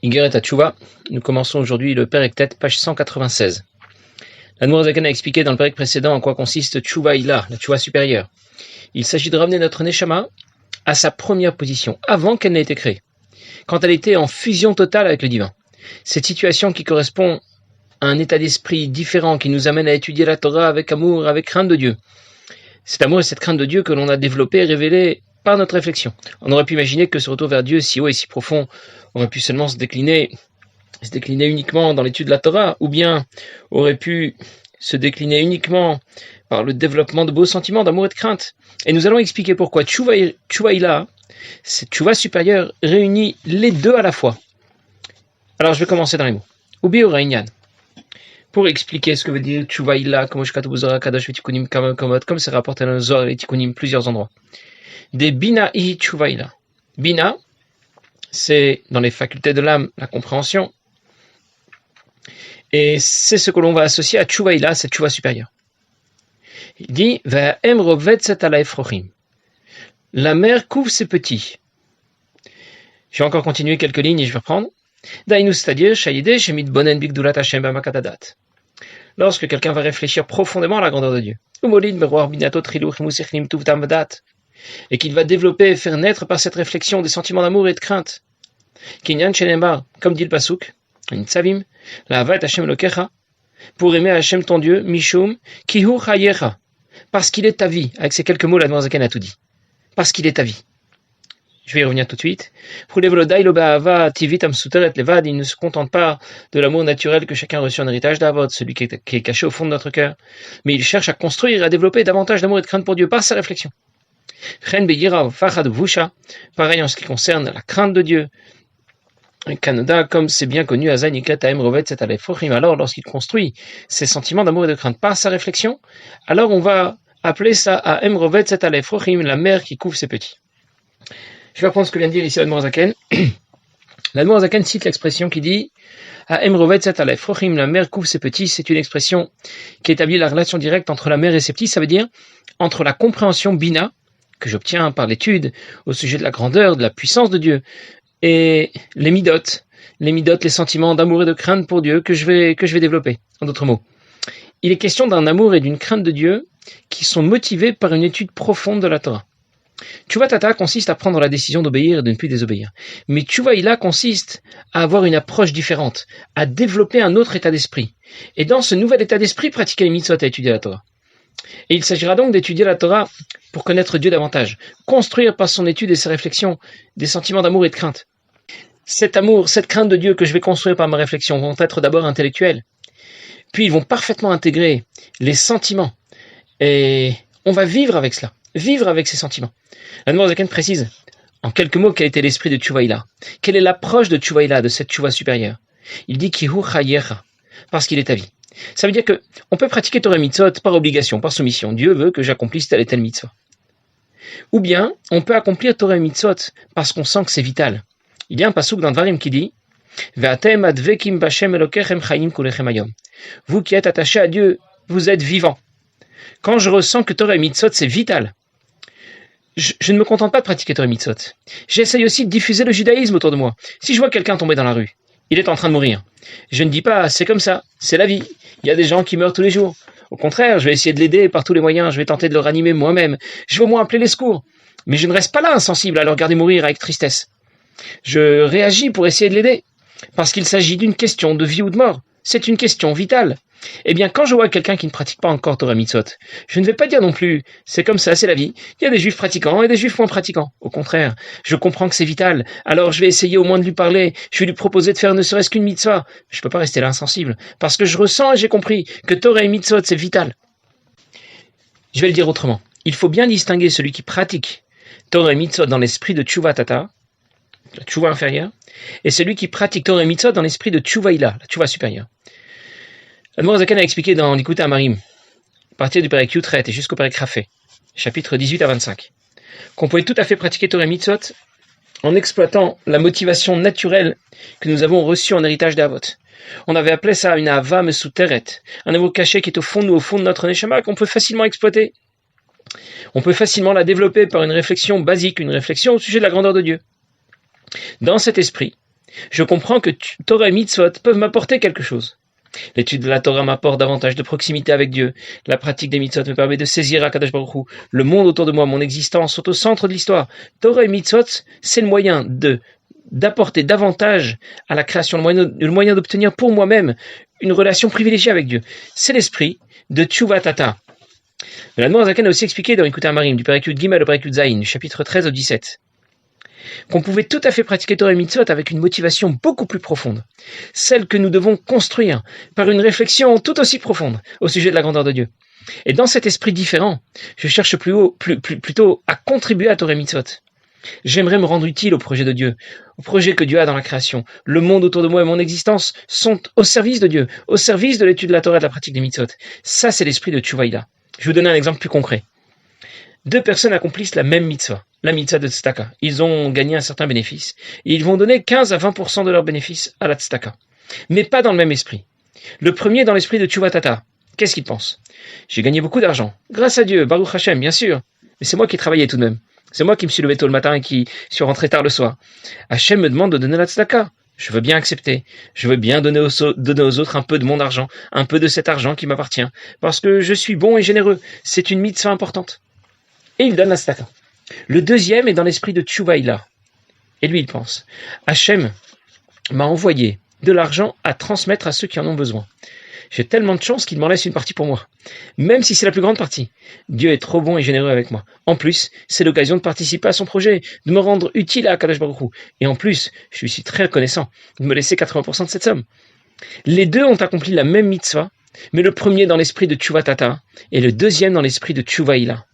Igeret Tchouva, nous commençons aujourd'hui le Perek Tet, page 196. L'Admour Zaken a expliqué dans le Perek précédent en quoi consiste Tchouva Ila, la Tchouva supérieure. Il s'agit de ramener notre Neshama à sa première position, avant qu'elle n'ait été créée, quand elle était en fusion totale avec le divin. Cette situation qui correspond à un état d'esprit différent, qui nous amène à étudier la Torah avec amour, avec crainte de Dieu. Cet amour et cette crainte de Dieu que l'on a développé et révélé par notre réflexion. On aurait pu imaginer que ce retour vers Dieu si haut et si profond aurait pu seulement se décliner uniquement dans l'étude de la Torah, ou bien aurait pu se décliner uniquement par le développement de beaux sentiments d'amour et de crainte. Et nous allons expliquer pourquoi Tchouva Ila, cette Tchouva supérieure, réunit les deux à la fois. Alors je vais commencer dans les mots. Ubi Orainyan. Pour expliquer ce que veut dire Tchouva Ila, comme c'est rapporté dans le Zohar et Tikkunim, plusieurs endroits. Des Bina I Tchouva Ila. Bina, c'est dans les facultés de l'âme, la compréhension. Et c'est ce que l'on va associer à Tchouva Ila, cette Tchouva supérieure. Il dit, Va'em rovet set ala efrochim. La mère couvre ses petits. Je vais encore continuer quelques lignes et je vais reprendre. Dainu, c'est-à-dire, Shayide, Shemit Bonen Bigdulat Hashem B'Makadadat. Lorsque quelqu'un va réfléchir profondément à la grandeur de Dieu. Umolid Meroar Binatot Triluch Musichlim Tuvtam Badat. Et qu'il va développer et faire naître par cette réflexion des sentiments d'amour et de crainte. Kinyan Shenemar, comme dit le Pasuk, Nitzavim, la Havat Hashem Lokecha, pour aimer Hashem ton Dieu, Mishum, Kihu Chayecha, parce qu'il est ta vie. Avec ces quelques mots, l'Admour Zaken a tout dit. Parce qu'il est ta vie. Je vais y revenir tout de suite. Il ne se contente pas de l'amour naturel que chacun a reçu en héritage d'Avot, celui qui est caché au fond de notre cœur, mais il cherche à construire et à développer davantage d'amour et de crainte pour Dieu par sa réflexion. Pareil en ce qui concerne la crainte de Dieu. Canada, comme c'est bien connu, alors lorsqu'il construit ses sentiments d'amour et de crainte par sa réflexion, alors on va appeler ça à Emrovet Set Alefrochim, la mère qui couvre ses petits. Je vais reprendre ce que vient de dire ici l'Admour Zaken. L'Admour Zaken cite l'expression qui dit à Emrovet Set Alefrochim, la mère couvre ses petits. C'est une expression qui établit la relation directe entre la mère et ses petits, ça veut dire entre la compréhension bina, que j'obtiens par l'étude au sujet de la grandeur, de la puissance de Dieu, et les midot, les sentiments d'amour et de crainte pour Dieu que je vais développer. En d'autres mots, il est question d'un amour et d'une crainte de Dieu qui sont motivés par une étude profonde de la Torah. Tchouva Tata consiste à prendre la décision d'obéir et de ne plus désobéir. Mais Tchouva Ila consiste à avoir une approche différente, à développer un autre état d'esprit. Et dans ce nouvel état d'esprit, pratiquer les mitzvot et étudier la Torah. Et il s'agira donc d'étudier la Torah pour connaître Dieu davantage, construire par son étude et ses réflexions des sentiments d'amour et de crainte. Cet amour, cette crainte de Dieu que je vais construire par ma réflexion vont être d'abord intellectuels, puis ils vont parfaitement intégrer les sentiments, et on va vivre avec cela, vivre avec ces sentiments. L'Admour Zaken précise, en quelques mots, quel était l'esprit de Tchouva Ila, quelle est l'approche de Tchouva Ila, de cette Tchouva supérieure. Il dit Kihu Chayecha, parce qu'il est ta vie. Ça veut dire que on peut pratiquer Torah Mitzvot par obligation, par soumission. Dieu veut que j'accomplisse telle et telle mitzvah. Ou bien, on peut accomplir Torah Mitzvot parce qu'on sent que c'est vital. Il y a un pasuk dans Dvarim qui dit Ve'atem advekim b'Hashem Elokechem chayim kulechem hayom. Vous qui êtes attachés à Dieu, vous êtes vivants. Quand je ressens que Torah Mitzvot c'est vital, je ne me contente pas de pratiquer Torah Mitzvot. J'essaye aussi de diffuser le judaïsme autour de moi. Si je vois quelqu'un tomber dans la rue, il est en train de mourir. Je ne dis pas c'est comme ça, c'est la vie. Il y a des gens qui meurent tous les jours. Au contraire, je vais essayer de l'aider par tous les moyens, je vais tenter de le ranimer moi-même. Je vais au moins appeler les secours. Mais je ne reste pas là insensible à le regarder mourir avec tristesse. Je réagis pour essayer de l'aider, parce qu'il s'agit d'une question de vie ou de mort. C'est une question vitale. Eh bien, quand je vois quelqu'un qui ne pratique pas encore Torah Mitzvot, je ne vais pas dire non plus, c'est comme ça, c'est la vie. Il y a des juifs pratiquants et des juifs moins pratiquants. Au contraire, je comprends que c'est vital. Alors je vais essayer au moins de lui parler. Je vais lui proposer de faire ne serait-ce qu'une mitzvah. Je ne peux pas rester là insensible, parce que je ressens et j'ai compris que Torah et Mitzvot, c'est vital. Je vais le dire autrement. Il faut bien distinguer celui qui pratique Torah et Mitzvot dans l'esprit de Tchouva Tata, la Tchouva inférieure, et celui qui pratique Torah et Mitzvot dans l'esprit de Tchouva Ila, la Tchouva supérieure. L'Admour Zaken a expliqué dans l'Ikouté Amarim, à partir du Perek Yutret et jusqu'au Perek Rafé, chapitres 18 à 25, qu'on pouvait tout à fait pratiquer Torah et Mitzvot en exploitant la motivation naturelle que nous avons reçue en héritage d'Avot. On avait appelé ça une Ava Mesuteret, un amour caché qui est au fond de notre Neshama, qu'on peut facilement exploiter. On peut facilement la développer par une réflexion basique, une réflexion au sujet de la grandeur de Dieu. Dans cet esprit, Je comprends que Torah et Mitzvot peuvent m'apporter quelque chose. L'étude de la Torah m'apporte davantage de proximité avec Dieu. La pratique des mitzvot me permet de saisir Akadosh Baruch Hu. Le monde autour de moi, mon existence, sont au centre de l'histoire. Torah et mitzvot, c'est le moyen d'apporter davantage à la création, le moyen d'obtenir pour moi-même une relation privilégiée avec Dieu. C'est l'esprit de Tshuva Tata. L'Admor Zaken a aussi expliqué dans Écoutez Amarim, du Périkut Gimel au Périkut Zayin, du chapitre 13 au 17, qu'on pouvait tout à fait pratiquer Torah et Mitzvot avec une motivation beaucoup plus profonde, celle que nous devons construire par une réflexion tout aussi profonde au sujet de la grandeur de Dieu. Et dans cet esprit différent, je cherche plutôt à contribuer à Torah et Mitzvot. J'aimerais me rendre utile au projet de Dieu, au projet que Dieu a dans la création. Le monde autour de moi et mon existence sont au service de Dieu, au service de l'étude de la Torah et de la pratique des Mitzvot. Ça, c'est l'esprit de Tshuvaïla. Je vais vous donner un exemple plus concret. Deux personnes accomplissent la même mitzvah, la mitzvah de tzedaka. Ils ont gagné un certain bénéfice. Et ils vont donner 15 à 20% de leurs bénéfices à la tzedaka. Mais pas dans le même esprit. Le premier dans l'esprit de Tshuva Tata. Qu'est-ce qu'il pense? J'ai gagné beaucoup d'argent. Grâce à Dieu, Baruch Hashem, bien sûr. Mais c'est moi qui ai travaillé tout de même. C'est moi qui me suis levé tôt le matin et qui suis rentré tard le soir. Hashem me demande de donner la tzedaka. Je veux bien accepter. Je veux bien donner aux autres un peu de mon argent, un peu de cet argent qui m'appartient. Parce que je suis bon et généreux. C'est une mitzvah importante. Et il donne la tzedaka. Le deuxième est dans l'esprit de Tshuvaïla. Et lui, il pense, Hachem m'a envoyé de l'argent à transmettre à ceux qui en ont besoin. J'ai tellement de chance qu'il m'en laisse une partie pour moi. Même si c'est la plus grande partie. Dieu est trop bon et généreux avec moi. En plus, c'est l'occasion de participer à son projet, de me rendre utile à Akadosh Baruch Hu. Et en plus, je lui suis très reconnaissant de me laisser 80% de cette somme. Les deux ont accompli la même mitzvah, mais le premier dans l'esprit de Tshuva Tata et le deuxième dans l'esprit de Tshuvaïla.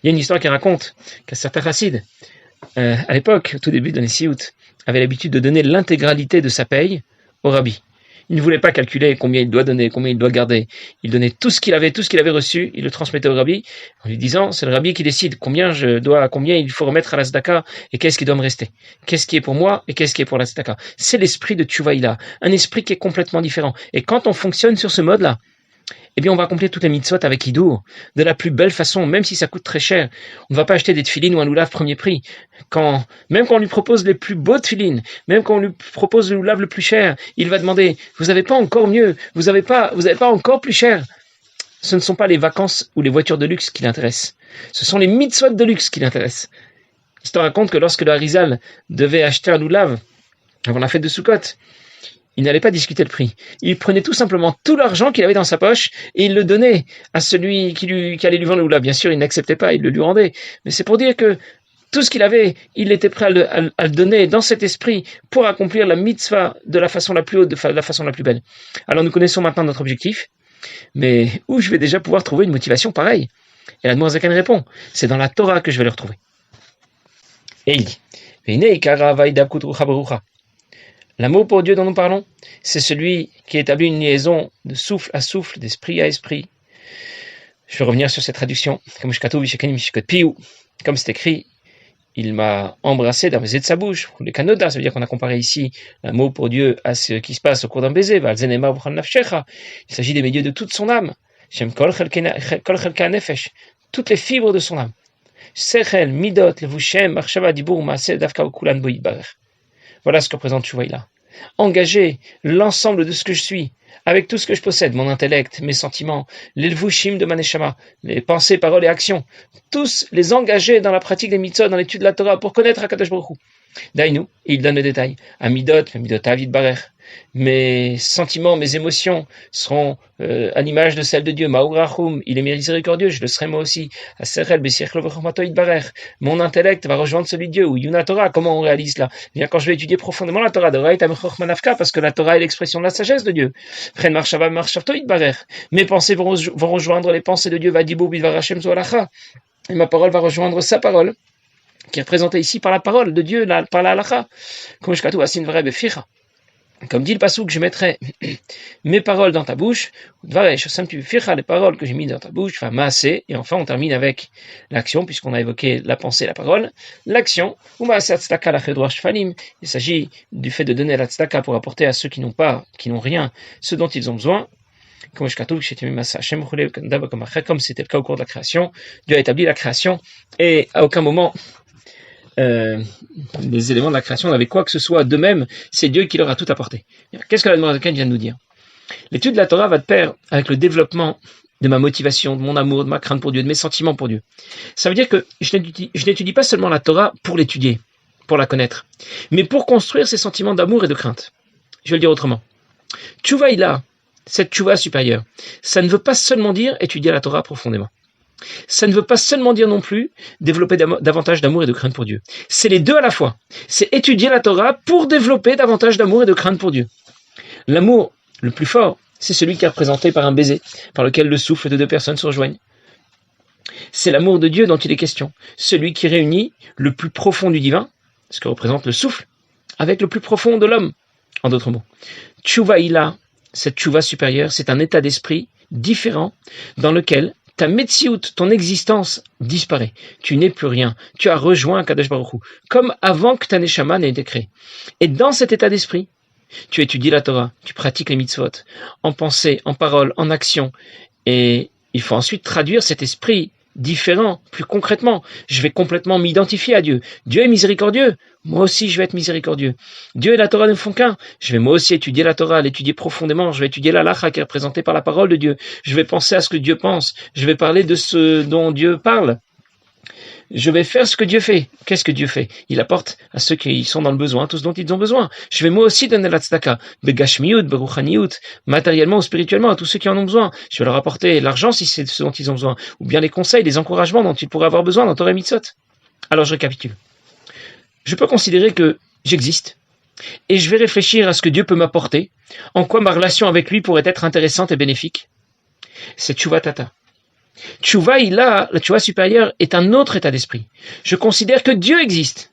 Il y a une histoire qui raconte qu'un certain chassid, à l'époque, au tout début de l'année Siout, avait l'habitude de donner l'intégralité de sa paye au rabbi. Il ne voulait pas calculer combien il doit donner, combien il doit garder. Il donnait tout ce qu'il avait reçu, il le transmettait au rabbi, en lui disant, c'est le rabbi qui décide combien il faut remettre à la tzedaka et qu'est-ce qui doit me rester. Qu'est-ce qui est pour moi et qu'est-ce qui est pour la tzedaka. C'est l'esprit de Tshuvaïla, un esprit qui est complètement différent. Et quand on fonctionne sur ce mode-là, eh bien, on va accomplir toutes les mitzvot avec hidour, de la plus belle façon, même si ça coûte très cher. On ne va pas acheter des tefilines ou un loulav premier prix. Même quand on lui propose les plus beaux tefilines, même quand on lui propose le loulav le plus cher, il va demander, vous n'avez pas encore mieux, vous n'avez pas encore plus cher. Ce ne sont pas les vacances ou les voitures de luxe qui l'intéressent. Ce sont les mitzvot de luxe qui l'intéressent. Je te raconte que lorsque le Harizal devait acheter un loulav avant la fête de Sukkot, il n'allait pas discuter le prix. Il prenait tout simplement tout l'argent qu'il avait dans sa poche et il le donnait à celui qui allait lui vendre le loulav. Bien sûr, il n'acceptait pas, il le lui rendait. Mais c'est pour dire que tout ce qu'il avait, il était prêt à le donner dans cet esprit pour accomplir la mitzvah de la façon la plus haute, de la façon la plus belle. Alors nous connaissons maintenant notre objectif, mais où je vais déjà pouvoir trouver une motivation pareille? Et l'Admor Zaken répond, c'est dans la Torah que je vais le retrouver. Et il dit, l'amour pour Dieu dont nous parlons, c'est celui qui établit une liaison de souffle à souffle, d'esprit à esprit. Je vais revenir sur cette traduction. Comme c'est écrit, il m'a embrassé d'un baiser de sa bouche. Les kanoda, ça veut dire qu'on a comparé ici l'amour pour Dieu à ce qui se passe au cours d'un baiser. Il s'agit des médias de toute son âme. Toutes les fibres de son âme. Sechel, midot, levushem, marshava, dibur, maaseh, davka, ukulan, boïbarer. Voilà ce que représente Tshuvaïla. Engager l'ensemble de ce que je suis, avec tout ce que je possède, mon intellect, mes sentiments, les levushim de ma neshama, les pensées, paroles et actions, tous les engager dans la pratique des mitzvot, dans l'étude de la Torah, pour connaître Akadosh Baruch Hu. Daïnou, il donne le détail. Amidot, avid barer. Mes sentiments, mes émotions seront à l'image de celle de Dieu. Maourachum, il est miséricordieux, je le serai moi aussi. Aserel, besiechlo v'chomatoid barer. Mon intellect va rejoindre celui de Dieu. Ou Yuna Torah, comment on réalise cela? Eh bien, quand je vais étudier profondément la Torah, parce que la Torah est l'expression de la sagesse de Dieu. Pren marshava marshavtoid barer. Mes pensées vont rejoindre les pensées de Dieu. Vadibou bidvarachem zoalacha. Et ma parole va rejoindre sa parole, qui est représentée ici par la parole de Dieu, par la halacha. Comme dit le passouk, je mettrai mes paroles dans ta bouche, les paroles que j'ai mises dans ta bouche, et enfin on termine avec l'action, puisqu'on a évoqué la pensée et la parole. L'action, il s'agit du fait de donner la tzedaka pour apporter à ceux qui n'ont rien, ce dont ils ont besoin. Comme c'était le cas au cours de la création, Dieu a établi la création, et à aucun moment les éléments de la création avec quoi que ce soit d'eux-mêmes, c'est Dieu qui leur a tout apporté. Qu'est-ce que l'Admor HaZaken vient de nous dire? L'étude de la Torah va de pair avec le développement de ma motivation, de mon amour, de ma crainte pour Dieu, de mes sentiments pour Dieu. Ça veut dire que je n'étudie pas seulement la Torah pour l'étudier, pour la connaître, mais pour construire ces sentiments d'amour et de crainte. Je vais le dire autrement. Tchouva Ila, cette tchouva supérieure, ça ne veut pas seulement dire étudier la Torah profondément. Ça ne veut pas seulement dire non plus développer davantage d'amour et de crainte pour Dieu. C'est les deux à la fois. C'est étudier la Torah pour développer davantage d'amour et de crainte pour Dieu. L'amour le plus fort, c'est celui qui est représenté par un baiser, par lequel le souffle de deux personnes se rejoignent. C'est l'amour de Dieu dont il est question, celui qui réunit le plus profond du divin, ce que représente le souffle, avec le plus profond de l'homme. En d'autres mots, Tchouva Ila, cette tchouva supérieure, c'est un état d'esprit différent dans lequel ta metsiout, ton existence, disparaît. Tu n'es plus rien. Tu as rejoint Kadosh Baruch Hu, comme avant que ta neshama n'ait été créée. Et dans cet état d'esprit, tu étudies la Torah, tu pratiques les mitzvot, en pensée, en parole, en action. Et il faut ensuite traduire cet esprit différent, plus concrètement. Je vais complètement m'identifier à Dieu. Dieu est miséricordieux. Moi aussi, je vais être miséricordieux. Dieu et la Torah ne font qu'un. Je vais moi aussi étudier la Torah, l'étudier profondément. Je vais étudier la halakha qui est représentée par la parole de Dieu. Je vais penser à ce que Dieu pense. Je vais parler de ce dont Dieu parle. Je vais faire ce que Dieu fait. Qu'est-ce que Dieu fait? Il apporte à ceux qui sont dans le besoin tout ce dont ils ont besoin. Je vais moi aussi donner la tzedaka, begashmiut, beruchaniut, matériellement ou spirituellement à tous ceux qui en ont besoin. Je vais leur apporter l'argent si c'est ce dont ils ont besoin, ou bien les conseils, les encouragements dont ils pourraient avoir besoin dans Torah Mitzvot. Alors je récapitule. Je peux considérer que j'existe, et je vais réfléchir à ce que Dieu peut m'apporter, en quoi ma relation avec lui pourrait être intéressante et bénéfique. C'est Tchouva Tata. Tchouva Ila, la Tchouva supérieure, est un autre état d'esprit. Je considère que Dieu existe.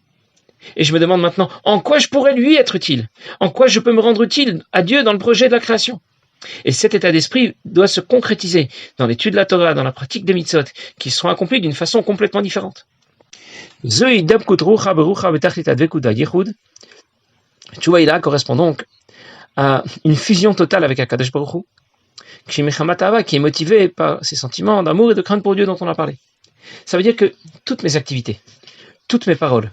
Et je me demande maintenant, en quoi je pourrais lui être utile? En quoi je peux me rendre utile à Dieu dans le projet de la création? Et cet état d'esprit doit se concrétiser dans l'étude de la Torah, dans la pratique des mitzvot, qui seront accomplies d'une façon complètement différente. Tchouva Ila correspond donc à une fusion totale avec Akadosh Baruch Hu, qui est motivé par ces sentiments d'amour et de crainte pour Dieu dont on a parlé. Ça veut dire que toutes mes activités, toutes mes paroles,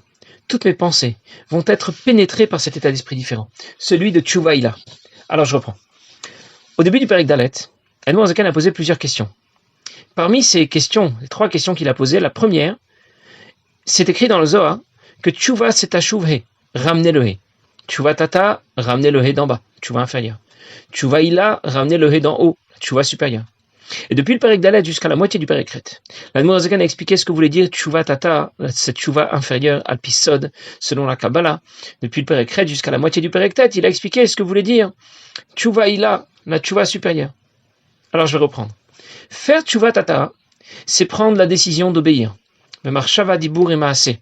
toutes mes pensées vont être pénétrées par cet état d'esprit différent, celui de Tchouva Ila. Alors je reprends. Au début du Pérek Dalet, Admor HaZaken a posé plusieurs questions. Parmi ces questions, les 3 questions qu'il a posées, la première, c'est écrit dans le Zohar que Tchouva c'est Tachouv-He, ramener le He. Tchouva Tata, ramener le He d'en bas, Tchouva inférieur. Tchouva Ila, ramener le He d'en haut, Tchouva supérieur. Et depuis le Pérek Dalet jusqu'à la moitié du Pérek Ret, l'Admor HaZaken a expliqué ce que voulait dire Tchouva Tata, cette Tchouva inférieure, Al-Pisod, selon la Kabbalah. Depuis le Pérek Ret jusqu'à la moitié du Pérek Tet, il a expliqué ce que voulait dire Tchouva Ila, la Tchouva supérieure. Alors je vais reprendre. Faire Tchouva Tata, c'est prendre la décision d'obéir. Le Marshava Dibour et Maaseh,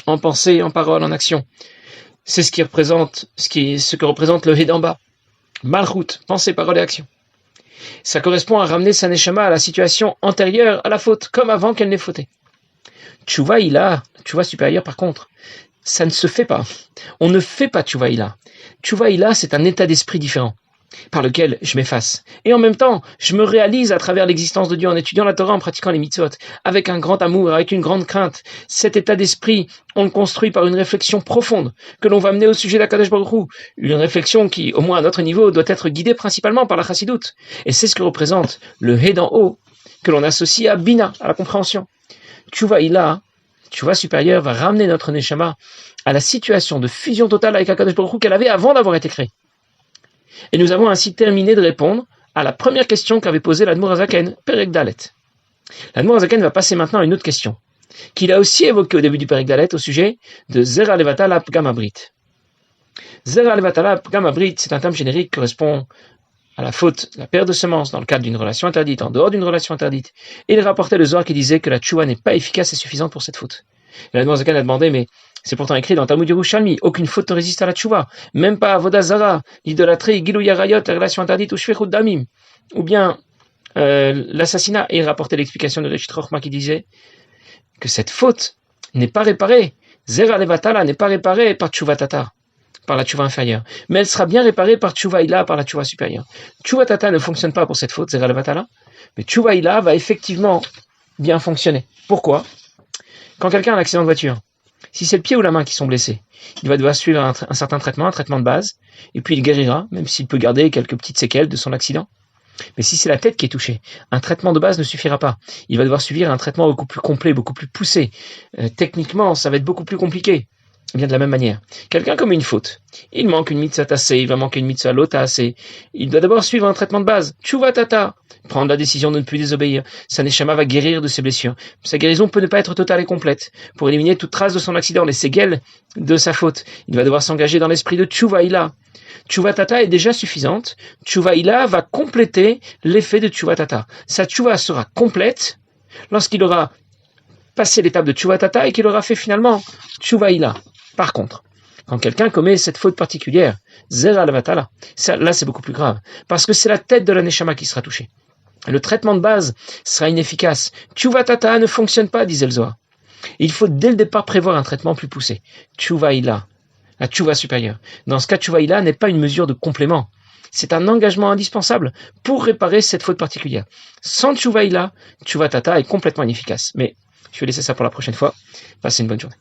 en pensée, en parole, en action. C'est ce que représente le He d'en bas. Malchut, pensée, parole et action. Ça correspond à ramener sa neshama à la situation antérieure à la faute, comme avant qu'elle n'ait fauté. Tchouva Ila, Tchouva supérieure par contre, ça ne se fait pas. On ne fait pas Tchouva Ila. Tchouva Ila, c'est un état d'esprit différent, par lequel je m'efface. Et en même temps, je me réalise à travers l'existence de Dieu en étudiant la Torah, en pratiquant les mitzvot, avec un grand amour, avec une grande crainte. Cet état d'esprit, on le construit par une réflexion profonde que l'on va mener au sujet d'Akadosh Baruch Hu. Une réflexion qui, au moins à notre niveau, doit être guidée principalement par la chassidoute. Et c'est ce que représente le He d'en haut, que l'on associe à Bina, à la compréhension. Tchouva Ila, Tchouva supérieure, va ramener notre neshama à la situation de fusion totale avec Akadosh Baruch Hu qu'elle avait avant d'avoir été créée. Et nous avons ainsi terminé de répondre à la première question qu'avait posée l'Admor HaZaken, Pérek Dalet. L'Admor HaZaken va passer maintenant à une autre question, qu'il a aussi évoquée au début du Pérek Dalet au sujet de Zera Levatala Pgam Abrit. Zera Levatala Pgam Abrit, c'est un terme générique qui correspond à la faute, la perte de semences dans le cadre d'une relation interdite, en dehors d'une relation interdite. Et il rapportait le Zohar qui disait que la tchouva n'est pas efficace et suffisante pour cette faute. Et l'Admor HaZaken a demandé, mais c'est pourtant écrit dans Talmud Yerushalmi, aucune faute ne résiste à la tchouva, même pas Avodah Zara, l'idolâtrie, Gilou Yarayot, la relation interdite ou Shvechut Damim, ou bien l'assassinat. Et il rapportait l'explication de Reshit Chochma qui disait que cette faute n'est pas réparée. Zera Levatala n'est pas réparée par tchouva tata, par la tchouva inférieure, mais elle sera bien réparée par tchouva ila, par la tchouva supérieure. Tchouva tata ne fonctionne pas pour cette faute, Zera Levatala, mais tchouva ila va effectivement bien fonctionner. Pourquoi? Quand quelqu'un a un accident de voiture, Si c'est le pied ou la main qui sont blessés, il va devoir suivre un certain traitement, un traitement de base, et puis il guérira, même s'il peut garder quelques petites séquelles de son accident. Mais si c'est la tête qui est touchée, un traitement de base ne suffira pas. Il va devoir suivre un traitement beaucoup plus complet, beaucoup plus poussé. Techniquement, ça va être beaucoup plus compliqué. Eh bien de la même manière, quelqu'un commet une faute. Il manque une mitzvah tassé, il va manquer une mitzvah lotassé. Il doit d'abord suivre un traitement de base. Tshuva tata, prendre la décision de ne plus désobéir. Sa neshama va guérir de ses blessures. Sa guérison peut ne pas être totale et complète. Pour éliminer toute trace de son accident, les séquelles de sa faute, il va devoir s'engager dans l'esprit de Tshuva ila. Tshuva tata est déjà suffisante. Tshuva ila va compléter l'effet de Tshuva tata. Sa Tshuva sera complète lorsqu'il aura passé l'étape de Tshuva tata et qu'il aura fait finalement Tshuva ila. Par contre, quand quelqu'un commet cette faute particulière, Zera Levatala, là c'est beaucoup plus grave, parce que c'est la tête de la Neshama qui sera touchée. Le traitement de base sera inefficace. Tshuva tata ne fonctionne pas, disait le Zohar. Il faut dès le départ prévoir un traitement plus poussé. Tshuva ila, la Tshuva supérieure. Dans ce cas, Tshuva ila n'est pas une mesure de complément. C'est un engagement indispensable pour réparer cette faute particulière. Sans Tshuva ila, Tshuva tata est complètement inefficace. Mais je vais laisser ça pour la prochaine fois. Passez une bonne journée.